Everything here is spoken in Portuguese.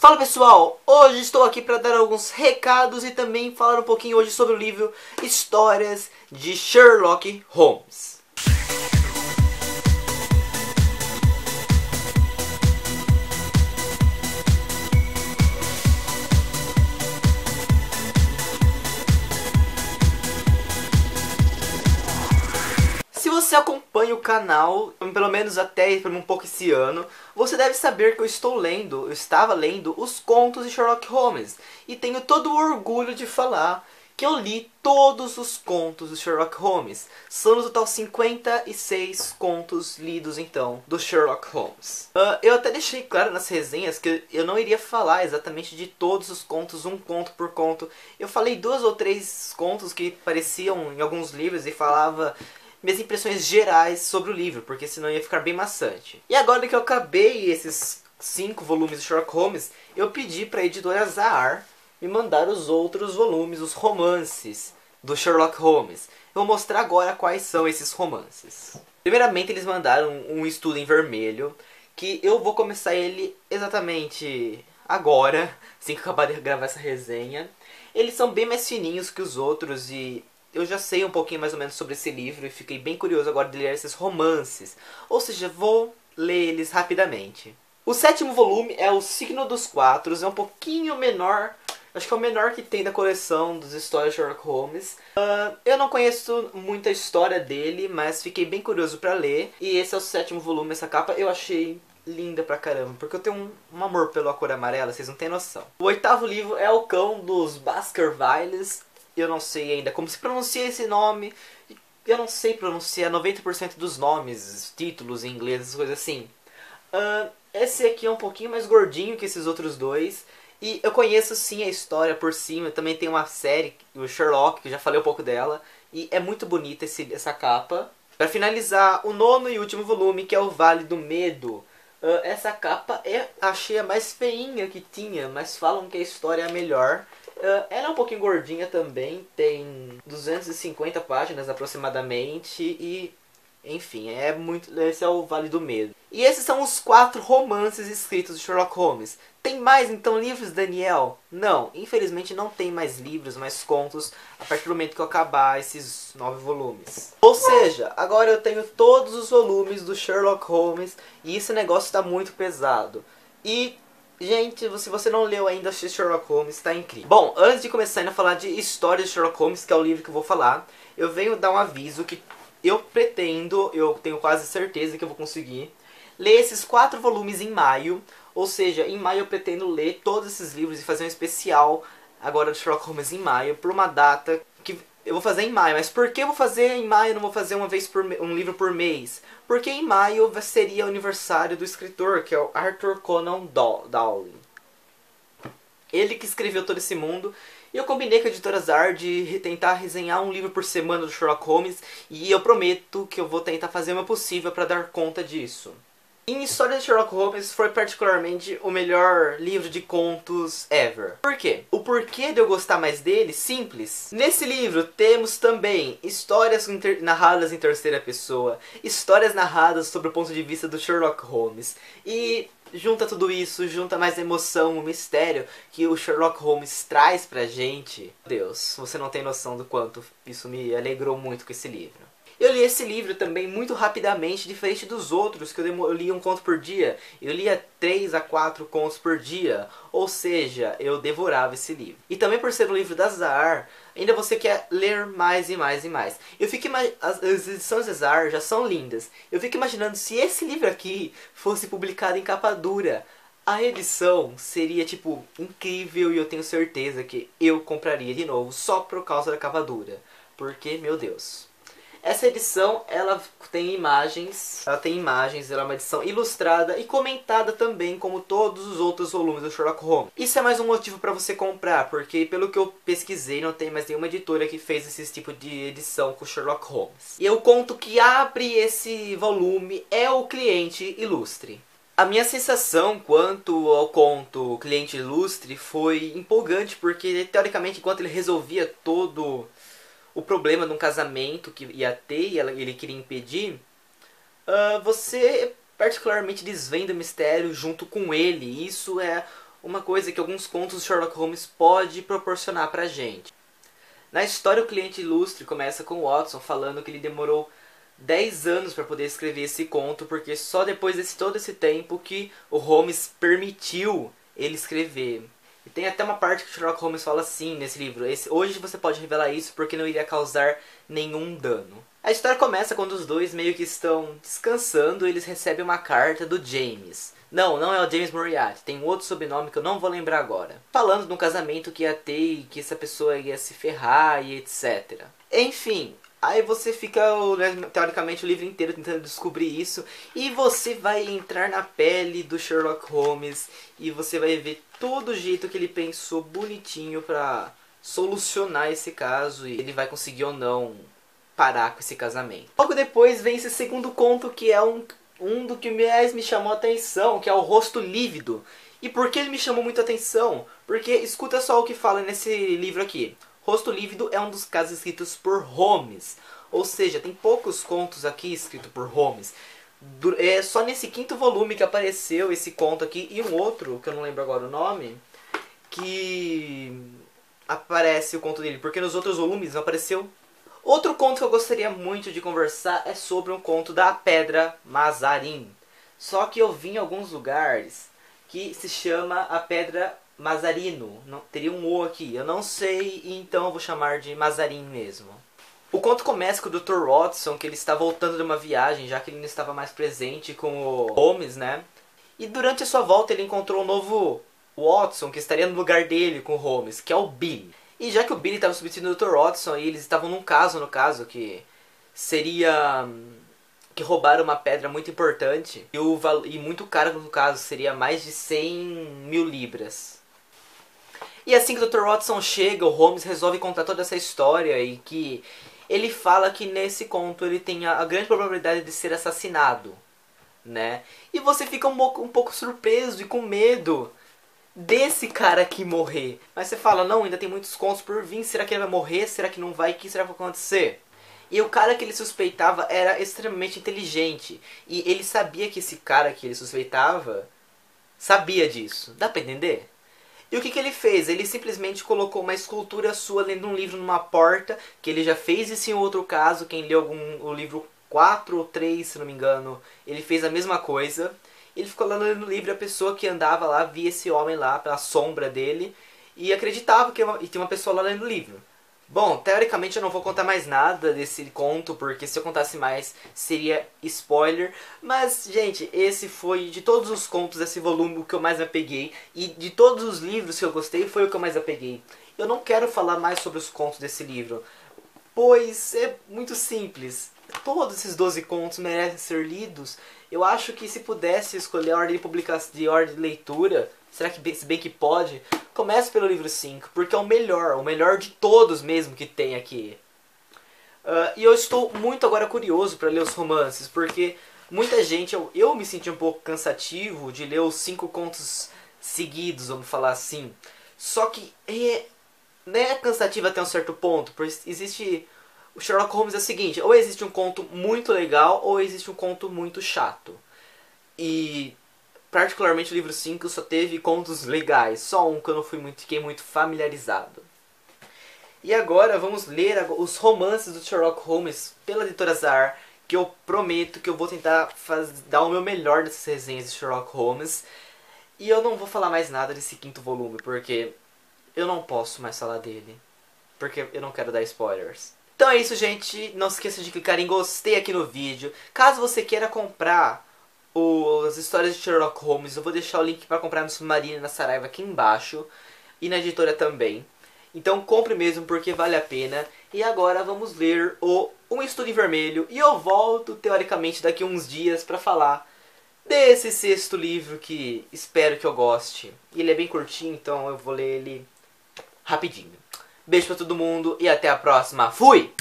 Fala pessoal, hoje estou aqui para dar alguns recados e também falar um pouquinho hoje sobre o livro Histórias de Sherlock Holmes. Se você acompanha o canal, pelo menos até um pouco esse ano, você deve saber que eu estava lendo os contos de Sherlock Holmes. E tenho todo o orgulho de falar que eu li todos os contos de Sherlock Holmes. São no total 56 contos lidos então, do Sherlock Holmes. Eu até deixei claro nas resenhas que eu não iria falar exatamente de todos os contos, um conto por conto. Eu falei 2 ou 3 contos que apareciam em alguns livros e falava minhas impressões gerais sobre o livro, porque senão ia ficar bem maçante. E agora que eu acabei esses 5 volumes de Sherlock Holmes, eu pedi para a editora Azahar me mandar os outros volumes, os romances do Sherlock Holmes. Eu vou mostrar agora quais são esses romances. Primeiramente eles mandaram um estudo em vermelho, que eu vou começar ele exatamente agora, assim que eu acabar de gravar essa resenha. Eles são bem mais fininhos que os outros e eu já sei um pouquinho mais ou menos sobre esse livro e fiquei bem curioso agora de ler esses romances. Ou seja, vou ler eles rapidamente. O 7º volume é O Signo dos Quatro, é um pouquinho menor. Acho que é o menor que tem da coleção das histórias de Sherlock Holmes. Eu não conheço muita história dele, mas fiquei bem curioso pra ler. E esse é o 7º volume, essa capa eu achei linda pra caramba, porque eu tenho um amor pela cor amarela, vocês não têm noção. O 8º livro é O Cão dos Baskervilles. Eu não sei ainda como se pronuncia esse nome. Eu não sei pronunciar 90% dos nomes, títulos em inglês, essas coisas assim. Esse aqui é um pouquinho mais gordinho que esses outros dois. E eu conheço sim a história por cima. Também tem uma série, o Sherlock, que eu já falei um pouco dela. E é muito bonita essa capa. Para finalizar, o 9º e último volume, que é O Vale do Medo. Essa capa achei a mais feinha que tinha, mas falam que a história é a melhor. Ela é um pouquinho gordinha também, tem 250 páginas aproximadamente e, enfim, esse é o Vale do Medo. E esses são os 4 romances escritos de Sherlock Holmes. Tem mais então livros, Daniel? Não, infelizmente não tem mais livros, mais contos a partir do momento que eu acabar esses 9 volumes. Ou seja, agora eu tenho todos os volumes do Sherlock Holmes e esse negócio está muito pesado. E gente, se você não leu ainda Sherlock Holmes, está incrível. Bom, antes de começar a falar de histórias de Sherlock Holmes, que é o livro que eu vou falar, eu venho dar um aviso que eu tenho quase certeza que eu vou conseguir ler esses 4 volumes em maio. Ou seja, em maio eu pretendo ler todos esses livros e fazer um especial agora de Sherlock Holmes em maio, por uma data que eu vou fazer em maio. Mas por que eu vou fazer em maio e não vou fazer um livro por mês? Porque em maio seria o aniversário do escritor, que é o Arthur Conan Doyle. Ele que escreveu todo esse mundo. E eu combinei com a editora Azahar de tentar resenhar um livro por semana do Sherlock Holmes. E eu prometo que eu vou tentar fazer o meu possível para dar conta disso. Em História de Sherlock Holmes foi particularmente o melhor livro de contos ever. Por quê? O porquê de eu gostar mais dele? Simples. Nesse livro temos também histórias narradas em terceira pessoa, histórias narradas sobre o ponto de vista do Sherlock Holmes. E junta tudo isso, junta mais emoção, o mistério que o Sherlock Holmes traz pra gente. Deus, você não tem noção do quanto isso me alegrou muito com esse livro. Eu li esse livro também muito rapidamente, diferente dos outros, que eu lia um conto por dia. Eu lia 3 a 4 contos por dia, ou seja, eu devorava esse livro. E também por ser um livro da Azahar, ainda você quer ler mais e mais e mais. As edições da Azahar já são lindas. Eu fico imaginando se esse livro aqui fosse publicado em capa dura. A edição seria, tipo, incrível e eu tenho certeza que eu compraria de novo só por causa da capa dura. Porque, meu Deus. Essa edição, ela tem imagens, ela é uma edição ilustrada e comentada também, como todos os outros volumes do Sherlock Holmes. Isso é mais um motivo para você comprar, porque pelo que eu pesquisei, não tem mais nenhuma editora que fez esse tipo de edição com Sherlock Holmes. E o conto que abre esse volume é o Cliente Ilustre. A minha sensação quanto ao conto Cliente Ilustre foi empolgante, porque teoricamente enquanto ele resolvia todo o problema de um casamento que ia ter e ele queria impedir, você particularmente desvenda o mistério junto com ele. Isso é uma coisa que alguns contos do Sherlock Holmes pode proporcionar pra gente. Na história, o cliente ilustre começa com o Watson falando que ele demorou 10 anos para poder escrever esse conto, porque só depois de todo esse tempo que o Holmes permitiu ele escrever. E tem até uma parte que o Sherlock Holmes fala assim nesse livro: hoje você pode revelar isso porque não iria causar nenhum dano. A história começa quando os dois meio que estão descansando e eles recebem uma carta do James. Não é o James Moriarty, tem um outro sobrenome que eu não vou lembrar agora. Falando de um casamento que ia ter e que essa pessoa ia se ferrar e etc. Enfim, aí você fica, teoricamente, o livro inteiro tentando descobrir isso. E você vai entrar na pele do Sherlock Holmes e você vai ver todo o jeito que ele pensou bonitinho pra solucionar esse caso. E ele vai conseguir ou não parar com esse casamento. Logo depois vem esse segundo conto, que é um do que mais me chamou a atenção, que é o Rosto Lívido. E por que ele me chamou muito a atenção? Porque escuta só o que fala nesse livro aqui. Rosto Lívido é um dos casos escritos por Holmes. Ou seja, tem poucos contos aqui escritos por Holmes. É só nesse quinto volume que apareceu esse conto aqui e um outro, que eu não lembro agora o nome, que aparece o conto dele. Porque nos outros volumes não apareceu. Outro conto que eu gostaria muito de conversar é sobre um conto da Pedra Mazarin. Só que eu vi em alguns lugares que se chama a Pedra Mazarino. Não, teria um O aqui, eu não sei, então eu vou chamar de Mazarin mesmo. O conto começa com o Dr. Watson, que ele está voltando de uma viagem, já que ele não estava mais presente com o Holmes, né? E durante a sua volta ele encontrou um novo Watson, que estaria no lugar dele com o Holmes, que é o Billy. E já que o Billy estava substituindo o Dr. Watson, e eles estavam no caso, que seria que roubaram uma pedra muito importante, e muito cara no caso, seria mais de 100 mil libras. E assim que o Dr. Watson chega, o Holmes resolve contar toda essa história, e que ele fala que nesse conto ele tem a grande probabilidade de ser assassinado, né? E você fica um pouco surpreso e com medo desse cara aqui morrer. Mas você fala, não, ainda tem muitos contos por vir, será que ele vai morrer? Será que não vai? O que será que vai acontecer? E o cara que ele suspeitava era extremamente inteligente. E ele sabia que esse cara que ele suspeitava sabia disso. Dá pra entender? E o que ele fez? Ele simplesmente colocou uma escultura sua lendo um livro numa porta, que ele já fez isso em outro caso. Quem leu o livro 4 ou 3, se não me engano, ele fez a mesma coisa. Ele ficou lá lendo o livro e a pessoa que andava lá via esse homem lá pela sombra dele e acreditava que tinha uma pessoa lá lendo o livro. Bom, teoricamente eu não vou contar mais nada desse conto, porque se eu contasse mais seria spoiler. Mas, gente, esse foi, de todos os contos desse volume, o que eu mais me apeguei. E de todos os livros que eu gostei, foi o que eu mais apeguei. Eu não quero falar mais sobre os contos desse livro, pois é muito simples. Todos esses 12 contos merecem ser lidos. Eu acho que se pudesse escolher a ordem de publicação, de ordem de leitura, será que se bem que pode, comece pelo livro 5, porque é o melhor de todos mesmo que tem aqui. E eu estou muito agora curioso para ler os romances, porque muita gente, eu me senti um pouco cansativo de ler os 5 contos seguidos, vamos falar assim. Só que é cansativo até um certo ponto, porque existe... O Sherlock Holmes é o seguinte, ou existe um conto muito legal, ou existe um conto muito chato. E, particularmente, o livro 5 só teve contos legais, só um que eu não fiquei muito familiarizado. E agora vamos ler os romances do Sherlock Holmes pela editora Zahar, que eu prometo que eu vou tentar dar o meu melhor nessas resenhas de Sherlock Holmes. E eu não vou falar mais nada desse quinto volume, porque eu não posso mais falar dele, porque eu não quero dar spoilers. Então é isso, gente. Não se esqueça de clicar em gostei aqui no vídeo. Caso você queira comprar as histórias de Sherlock Holmes, eu vou deixar o link para comprar no Submarino e na Saraiva aqui embaixo. E na editora também. Então compre mesmo porque vale a pena. E agora vamos ler Um Estudo em Vermelho. E eu volto, teoricamente, daqui a uns dias para falar desse sexto livro que espero que eu goste. Ele é bem curtinho, então eu vou ler ele rapidinho. Beijo pra todo mundo e até a próxima. Fui!